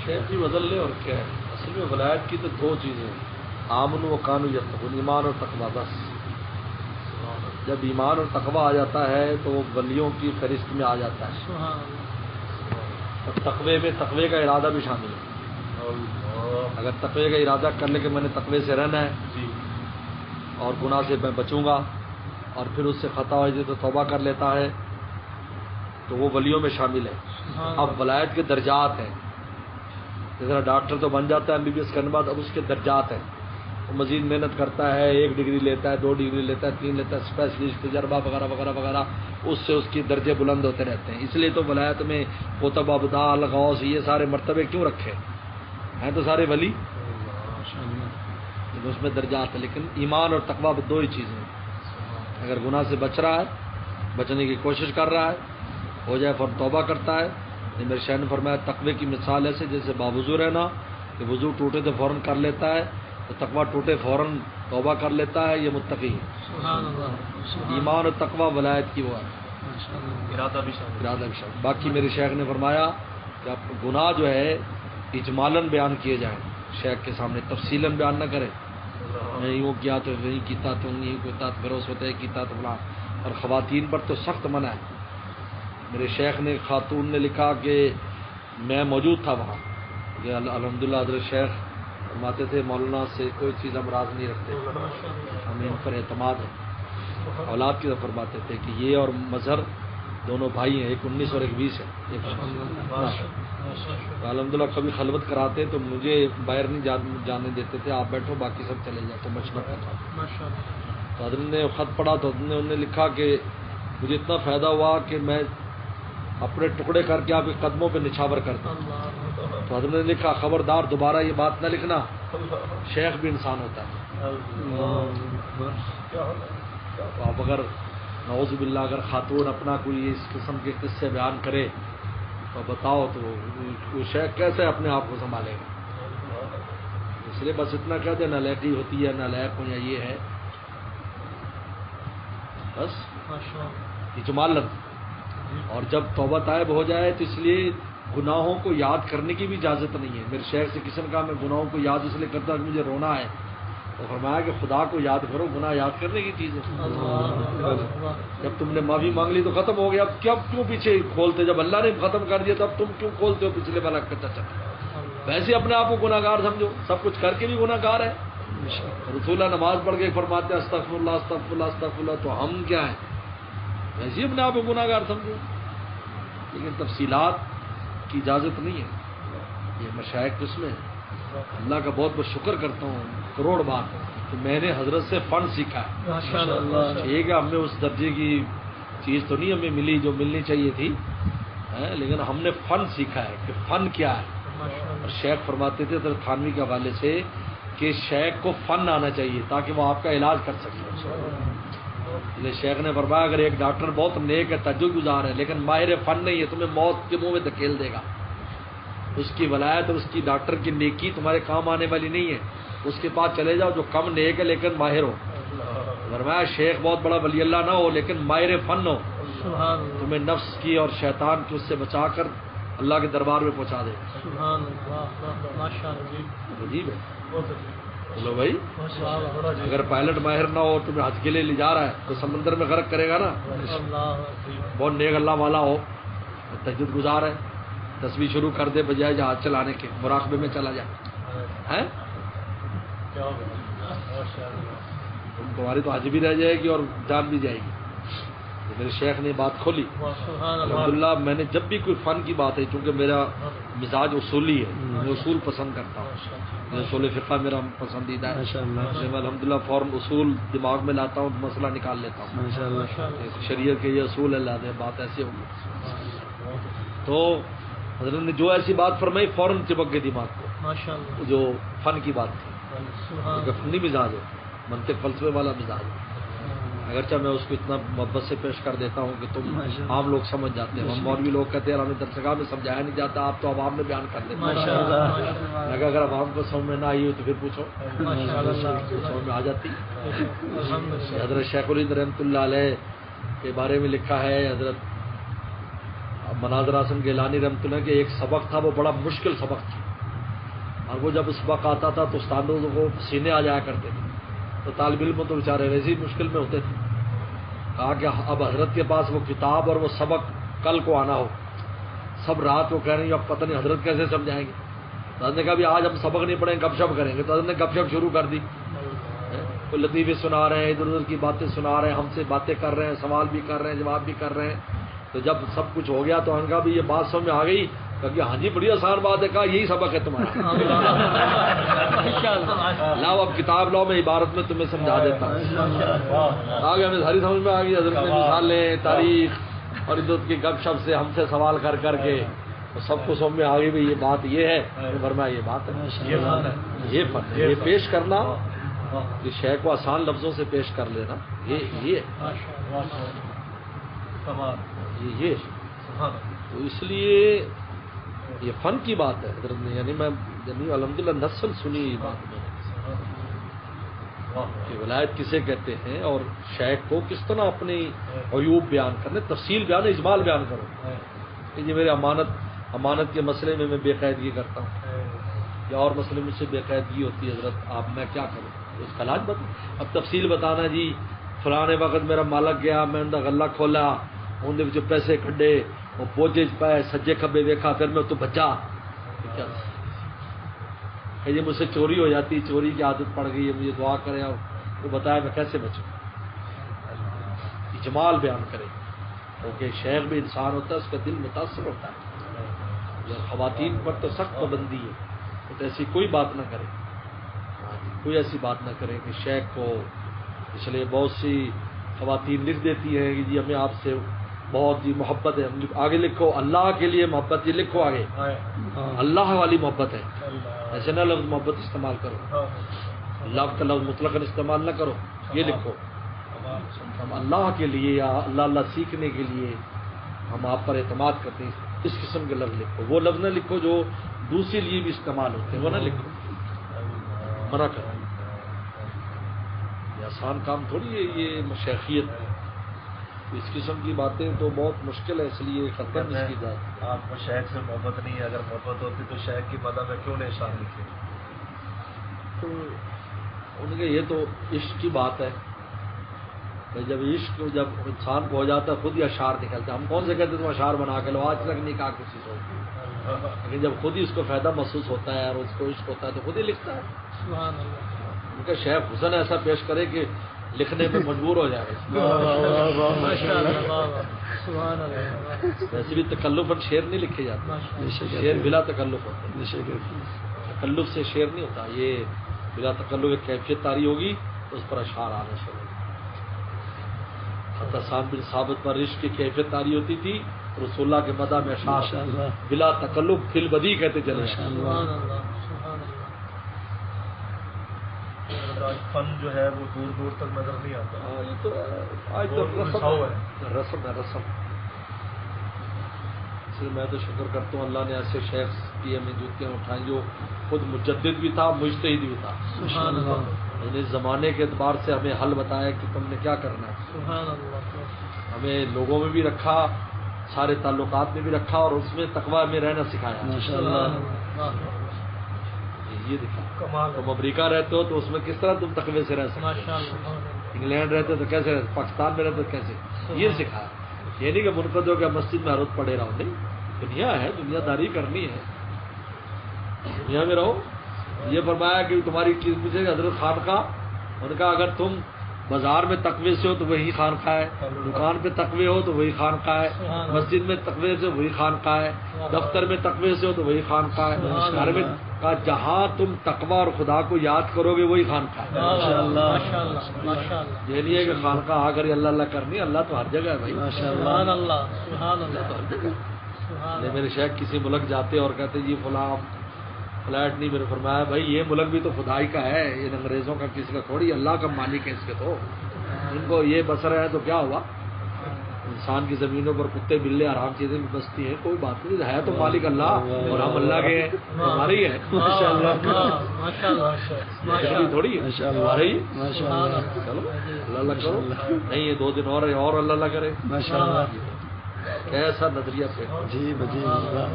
شیخ کی بدل لے اور کیا ہے. اصل میں ولایت کی تو دو چیزیں ہیں, آمن و کانو یتقون, ایمان اور تقویٰ. بس جب ایمان اور تقویٰ آ جاتا ہے تو وہ ولیوں کی فہرست میں آ جاتا ہے. اور تقوی میں تقوی کا ارادہ بھی شامل ہے. اگر تقوی کا ارادہ کر لے کہ میں نے تقوی سے رہنا ہے اور گناہ سے میں بچوں گا, اور پھر اس سے خطا ہو جائے تو توبہ کر لیتا ہے, تو وہ ولیوں میں شامل ہے. اب ولایت کے درجات ہیں. جیسا ڈاکٹر تو بن جاتا ہے MBBS کرنے بعد, اب اس کے درجات ہیں. وہ مزید محنت کرتا ہے, 1 ڈگری لیتا ہے, 2 ڈگری لیتا ہے, 3 لیتا ہے, اسپیشلسٹ تجربہ وغیرہ وغیرہ وغیرہ, اس سے اس کی درجے بلند ہوتے رہتے ہیں. اس لیے تو ولایت میں قطب, ابدال, غوث, یہ سارے مرتبے کیوں رکھے ہیں؟ تو سارے ولی, اس میں درجات ہیں. لیکن ایمان اور تقویٰ دو ہی چیزیں ہیں. اگر گناہ سے بچ رہا ہے, بچنے کی کوشش کر رہا ہے, ہو جائے فوراً توبہ کرتا ہے. میرے شیخ نے فرمایا تقوی کی مثال ایسے جیسے باوضو رہنا, کہ وضو ٹوٹے تو فوراً کر لیتا ہے, تو تقویٰ ٹوٹے فوراً توبہ کر لیتا ہے. یہ متقی ہے. ایمان اور تقویٰ ولایت کی وہ ہے. ارادہ بھی شامل. باقی میرے شیخ نے فرمایا کہ آپ گناہ جو ہے اجمالاً بیان کیے جائیں, شیخ کے سامنے تفصیلاً بیان نہ کریں. میں یوں کیا تو نہیں کیتا, تو نہیں کوتا, بھروس ہوتا ہے کیتا تو بلا. اور خواتین پر تو سخت منع ہے. میرے شیخ نے, خاتون نے لکھا کہ میں موجود تھا وہاں, کہ الحمدللہ حضرت شیخ فرماتے تھے مولانا سے کوئی چیز ہم راز نہیں رکھتے, ہمیں ان پر اعتماد ہے. اولاد کی طرف فرماتے تھے کہ یہ اور مظہر دونوں بھائی ہیں, ایک 19 اور ایک 20 ہے. الحمدللہ کبھی خلوت کراتے تو مجھے باہر نہیں جانے دیتے تھے, آپ بیٹھو باقی سب چلے جاتے, مشورہ کرتا. تو حضرت نے خط پڑھا تو حضرت نے انہوں نے لکھا کہ مجھے اتنا فائدہ ہوا کہ میں اپنے ٹکڑے کر کے آپ کے قدموں پہ نچھاور کرتا. تو حضرت نے لکھا خبردار دوبارہ یہ بات نہ لکھنا, شیخ بھی انسان ہوتا ہے. تو آپ اگر نعوذ باللہ اگر خاتون اپنا کوئی اس قسم کے قصے بیان کرے تو بتاؤ تو وہ شیخ کیسے اپنے آپ کو سنبھالے گا. اس لیے بس اتنا کہہ دے نالیکی ہوتی ہے, نالیک ہو یا یہ ہے, بس اجمالاً. اور جب توبہ طائب ہو جائے تو اس لیے گناہوں کو یاد کرنے کی بھی اجازت نہیں ہے. میرے شیخ سے کسی نے کہا میں گناہوں کو یاد اس لیے کرتا کہ مجھے رونا ہے, تو فرمایا کہ خدا کو یاد کرو, گناہ یاد کرنے کی چیز ہے. جب تم نے معافی مانگ لی تو ختم ہو گیا. اب کیوں پیچھے کھولتے؟ جب اللہ نے ختم کر دیا تو اب تم کیوں کھولتے ہو پچھلے والا کچا چکا؟ ویسے اپنے آپ کو گناہ گار سمجھو, سب کچھ کر کے بھی گناہ گار ہے. رسول اللہ نماز پڑھ کے فرماتے ہیں استغفر اللہ استغفر اللہ استغفر اللہ, تو ہم کیا ہیں؟ ویسے اپنے آپ کو گناہ گار سمجھو. لیکن تفصیلات کی اجازت نہیں ہے. یہ مشائخ کس میں اللہ کا بہت بہت شکر کرتا ہوں کروڑ بار کہ میں نے حضرت سے فن سیکھا ہے. ٹھیک ہے, ہمیں اس درجے کی چیز تو نہیں ہمیں ملی جو ملنی چاہیے تھی, لیکن ہم نے فن سیکھا ہے کہ فن کیا ہے. اور شیخ فرماتے تھے حضرت تھانوی کے حوالے سے کہ شیخ کو فن آنا چاہیے تاکہ وہ آپ کا علاج کر سکے. شیخ نے فرمایا اگر ایک ڈاکٹر بہت نیک ہے, تہجد گزار ہے, لیکن ماہر فن نہیں ہے, تمہیں موت کے منہ میں دھکیل دے گا. اس کی ولایت اور اس کی ڈاکٹر کی نیکی تمہارے کام آنے والی نہیں ہے. اس کے پاس چلے جاؤ جو کم نیک ہے لیکن ماہر ہو. فرمایا شیخ بہت بڑا ولی اللہ نہ ہو لیکن ماہر فن ہو, تمہیں نفس کی اور شیطان کی اس سے بچا کر اللہ کے دربار میں پہنچا دے. عجیب ہے. بولو بھائی, اگر پائلٹ ماہر نہ ہو تمہیں حج کے لیے لے جا رہا ہے تو سمندر میں غرق کرے گا نا. بہت نیک اللہ والا ہو, تہجد گزار ہے, تسبیح شروع کر دے بجائے جہاز چلانے کے, مراقبے میں چلا جائے, تمہاری تو حج بھی رہ جائے گی اور جان بھی جائے گی. تو میرے شیخ نے بات کھولی. الحمدللہ میں نے جب بھی کوئی فن کی بات ہے, چونکہ میرا مزاج اصولی ہے, میں اصول پسند کرتا ہوں, اصول فقہ میرا پسندیدہ ہے. میں الحمدللہ فوراً اصول دماغ میں لاتا ہوں, مسئلہ نکال لیتا ہوں. شریعت کے یہ اصول ہے, لہٰذا بات ایسے ہوگی. تو حضرت نے جو ایسی بات فرمائی فوراً چپک گئی دماغ کو, جو فن کی بات تھی. فنی مزاج ہے, منطق فلسفے والا مزاج ہے. اگرچہ میں اس کو اتنا محبت سے پیش کر دیتا ہوں کہ تم عام لوگ سمجھ جاتے ہیں. ہم مولوی لوگ کہتے ہیں ہمیں درسگاہ میں سمجھایا نہیں جاتا, آپ تو عوام میں بیان کر دیتے ہیں. اگر عوام کو سمجھ میں نہ آئی ہو تو پھر پوچھو, سمجھ میں آ جاتی. حضرت شیخ الہند رحمۃ اللہ علیہ کے بارے میں لکھا ہے, حضرت مناظر حسن گیلانی رحمۃ اللہ کے ایک سبق تھا, وہ بڑا مشکل سبق تھا. اور وہ جب اس وقت آتا تھا تو استادوں کو پسینے آ جایا کرتے تھے، تو طالب علم تو بیچارے ویسے ہی مشکل میں ہوتے تھے۔ کہا کہ اب حضرت کے پاس وہ کتاب اور وہ سبق کل کو آنا ہو، سب رات کو کہہ رہے ہیں اب پتہ نہیں حضرت کیسے سمجھائیں گے۔ تو حضرت نے کہا بھی آج ہم سبق نہیں پڑھیں، گپ شپ کریں گے۔ تو حضرت نے گپ شپ شروع کر دی، کوئی لطیفے سنا رہے ہیں، ادھر ادھر کی باتیں سنا رہے ہیں، ہم سے باتیں کر رہے ہیں، سوال بھی کر رہے ہیں، جواب بھی کر رہے ہیں۔ تو جب سب کچھ ہو گیا تو ہم کہا بھی یہ بات سمجھ میں آ گئی؟ کہ ہاں جی بڑی آسان بات ہے۔ کہا یہی سبق ہے تمہارا، لاؤ اب کتاب لاؤ، میں عبارت میں تمہیں سمجھا دیتا ہوں۔ آگے ہمیں ساری سمجھ میں آ گئی، حضرت نے مثالیں، تاریخ اور ادھر کی گپ شپ سے ہم سے سوال کر کر کے سب کو سمجھ میں آ گئی بھی یہ بات یہ ہے، فرمایا یہ بات ہے، یہ فن ہے، یہ پیش کرنا، یہ شے کو آسان لفظوں سے پیش کر لینا، یہ تو اس لیے یہ فن کی بات ہے حضرت نے، یعنی میں الحمدللہ نسل سنی یہ بات میں کہ ولایت کسے کہتے ہیں اور شیخ کو کس طرح اپنی عیوب بیان کرنے، تفصیل بیان، اجمال بیان کرو کہ یہ میرے امانت کے مسئلے میں بے قاعدگی کرتا ہوں یا اور مسئلے مجھ سے بے قاعدگی ہوتی ہے، حضرت آپ میں کیا کروں، اس کا علاج بتا۔ اب تفصیل بتانا جی فلانے وقت میرا مالک گیا، میں اندر غلہ کھولا، اندر وچ پیسے کھڈے، وہ بوجھے پائے، سجے کھبے ویکھا، پھر میں تو بچا، کہ یہ مجھ سے چوری ہو جاتی، چوری کی عادت پڑ گئی ہے، مجھے دعا کرے اور وہ بتایا میں کیسے بچوں۔ اجمال بیان کرے کیونکہ شیخ بھی انسان ہوتا ہے، اس کا دل متاثر ہوتا ہے۔ خواتین پر تو سخت پابندی ہے، تو ایسی کوئی بات نہ کرے، کوئی ایسی بات نہ کرے کہ شیخ کو، اس لیے بہت سی خواتین لکھ دیتی ہیں کہ جی ہمیں آپ سے بہت جی محبت ہے، آگے لکھو اللہ کے لیے محبت، یہ لکھو آگے اللہ والی محبت ہے، ایسے نہ لفظ محبت استعمال کرو، اللہ کا لفظ مطلق استعمال نہ کرو، یہ لکھو ہم اللہ کے لیے یا اللہ سیکھنے کے لیے ہم آپ پر اعتماد کرتے ہیں، اس قسم کے لفظ لکھو، وہ لفظ نہ لکھو جو دوسرے لیے بھی استعمال ہوتے ہیں، وہ نہ لکھو، منع کرو۔ یہ آسان کام تھوڑی ہے یہ مشیخیت ہے، اس قسم کی باتیں تو بہت مشکل ہے، اس لیے ختم اس کی بات۔ آپ کو شیخ سے محبت نہیں ہے، اگر محبت ہوتی تو شیخ کی مدح میں کیوں نہیں اشعار لکھے؟ تو ان کے یہ تو عشق کی بات ہے، جب عشق جب انسان کو ہو جاتا ہے خود ہی اشعار نکلتا ہے۔ ہم کون سے کہتے تم اشعار بنا کے لو، آج تک نہیں کہا کسی کو، لیکن جب خود ہی اس کو فائدہ محسوس ہوتا ہے اور اس کو عشق ہوتا ہے تو خود ہی لکھتا ہے۔ سبحان اللہ۔ ان کا شیخ حسن ایسا پیش کرے کہ لکھنے میں مجبور ہو جائے۔ ویسے بھی تکلف پر شعر نہیں لکھے جاتے، شعر بلا تکلف ہوتا ہے، تکلف سے شعر نہیں ہوتا، یہ بلا تکلف ایک کیفیت طاری ہوگی تو اس پر اشعار آنا شروع ہوگا۔ حسان بن ثابت پر عشق کی کیفیت طاری ہوتی تھی، رسول اللہ کے مدح میں اشعار بلا تکلف فل بدی کہتے چلے۔ آج فن جو ہے وہ دور دور تک نظر نہیں آتا، یہ تو آج تو رسم ہے، رسم۔ اس لیے میں تو شکر کرتا ہوں اللہ نے ایسے شیخ کی ہمیں جوتیاں اٹھائیں جو خود مجدد بھی تھا، مجتہد بھی تھا، یعنی زمانے کے اعتبار سے ہمیں حل بتایا کہ تم نے کیا کرنا ہے، ہمیں لوگوں میں بھی رکھا، سارے تعلقات میں بھی رکھا اور اس میں تقویٰ میں رہنا سکھایا۔ یہ دکھا تم امریکہ رہتے ہو تو اس میں کس طرح تم تقوی سے رہ سکتے ہو، انگلینڈ رہتے تو کیسے رہتے، پاکستان میں رہتے تو کیسے، یہ سکھایا۔ یہ نہیں کہ منقد ہو کہ مسجد میں حرت پڑے رہو، نہیں، دنیا ہے، دنیا داری کرنی ہے، دنیا میں رہو۔ یہ فرمایا کہ تمہاری چیز پوچھے حضرت خانقاہ، ان کا اگر تم بازار میں تقوی سے ہو تو وہی خانقاہ ہے، دکان پہ تقوی ہو تو وہی خانقاہ ہے، مسجد میں تقوی سے وہی خانقاہ ہے، دفتر میں تقوی سے ہو تو وہی خانقاہ ہے، گھر میں کہا جہاں تم تقوی اور خدا کو یاد کرو گے وہی خانقاہ ہے۔ یہ نہیں ہے کہ خانقاہ آ کر اللہ اللہ کرنی، اللہ تو ہر جگہ ہے بھائی، اللہ تو ہر جگہ ہے۔ میرے شیخ کسی ملک جاتے اور کہتے جی فلاں فلیٹ نہیں، میرے فرمایا بھائی یہ ملک بھی تو خدائی کا ہے، یہ انگریزوں کا کسی کا تھوڑی، اللہ کا مالک ہے اس کے، تو ان کو یہ بسر ہے تو کیا ہوا، انسان کی زمینوں پر کتے بلے آرام چیزیں بھی بستی ہیں، کوئی بات نہیں، ہے تو مالک اللہ اور ہم اللہ کے ہیں، ہمارے ہی ہے، تھوڑی ہمارے ہی، چلو اللہ اللہ کرو، نہیں یہ 2 دن اور اللہ اللہ کرے۔ کیسا نظریہ پیش جی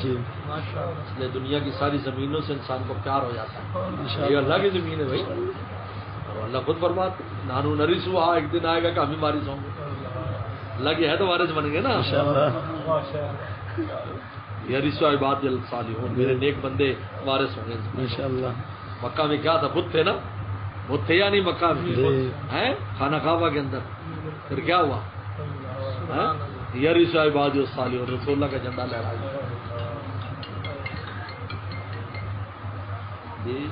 جی اس لیے دنیا کی ساری زمینوں سے انسان کو پیار ہو جاتا ہے. یہ اللہ کی زمین ہے بھائی. اور اللہ خود فرماتا نانو نریس ہوا ایک دن آئے گا کہ ہم ہی وارث ہوں گے. اللہ کی ہے تو وارث بن گے نا. یرث عباد الصالحون میرے نیک بندے وارث ہوں گے ماشاءاللہ. مکہ میں کیا تھا؟ بت تھے نا. بت تھے یا نہیں مکہ میں؟ ہیں خانہ کعبہ کے اندر. پھر کیا ہوا؟ یرث عباد الصالحون رسول اللہ کا جھنڈا لہرایا. جی